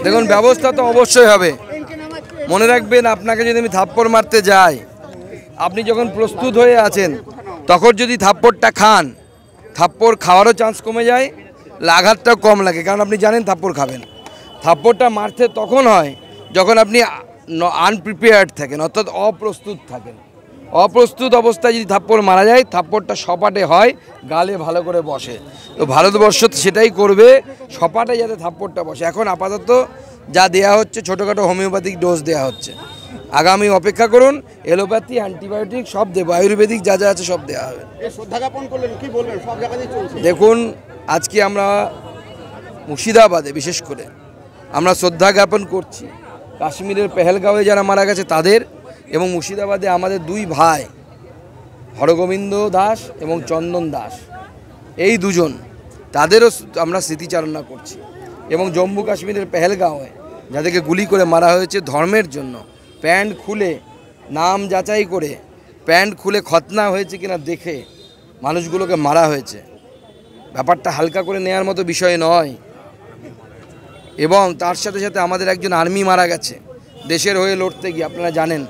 দেখুন, ব্যবস্থা তো অবশ্যই হবে। মনে রাখবেন, আপনাকে যদি আমি থাপ্পড় মারতে যাই, আপনি যখন প্রস্তুত হয়ে আছেন তখন যদি থাপ্পড়টা খান, থাপ্পড় খাওয়ারও চান্স কমে যায়, আঘাতটাও কম লাগে, কারণ আপনি জানেন থাপ্পড় খাবেন। থাপ্পড়টা মারতে তখন হয় যখন আপনি আনপ্রিপেয়ার্ড থাকেন, অর্থাৎ অপ্রস্তুত থাকেন। অপ্রস্তুত অবস্থায় যদি থাপ্পড় মারা যায়, থাপ্পড়টা সপাটে হয়, গালে ভালো করে বসে। তো ভারতবর্ষ সেটাই করবে, সপাটে যাতে থাপ্পড়টা বসে। এখন আপাতত যা দেয়া হচ্ছে ছোটোখাটো হোমিওপ্যাথিক ডোজ দেওয়া হচ্ছে। আগামী অপেক্ষা করুন, এলোপ্যাথি, অ্যান্টিবায়োটিক সব দেবো, আয়ুর্বেদিক যা যা আছে সব দেওয়া হবে। দেখুন, আজকে আমরা মুর্শিদাবাদে বিশেষ করে আমরা শ্রদ্ধা জ্ঞাপন করছি কাশ্মীরের পেহেলগাঁওয়ে যারা মারা গেছে তাদের, এবং মুর্শিদাবাদে আমাদের দুই ভাই হরগোবিন্দ দাস এবং চন্দন দাস, এই দুজন, তাদেরও আমরা স্মৃতিচারণা করছি। এবং জম্মু কাশ্মীরের পেহেলগাঁওয়ে যাদেরকে গুলি করে মারা হয়েছে ধর্মের জন্য, প্যান্ট খুলে, নাম যাচাই করে প্যান্ট খুলে খতনা হয়েছে কিনা দেখে মানুষগুলোকে মারা হয়েছে। ব্যাপারটা হালকা করে নেওয়ার মতো বিষয় নয়। এবং তার সাথে সাথে আমাদের একজন আর্মি মারা গেছে দেশের হয়ে লড়তে গিয়ে, আপনারা জানেন,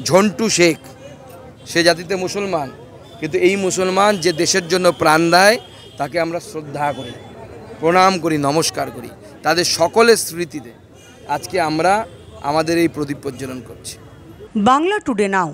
ঝন্টু শেখ। সে জাতিতে মুসলমান, কিন্তু এই মুসলমান যে দেশের জন্য প্রাণ দেয় তাকে আমরা শ্রদ্ধা করি, প্রণাম করি, নমস্কার করি। তাদের সকলের স্মৃতিতে আজকে আমরা আমাদের এই প্রদীপ প্রজ্বলন করছি। বাংলা টুডে নাও।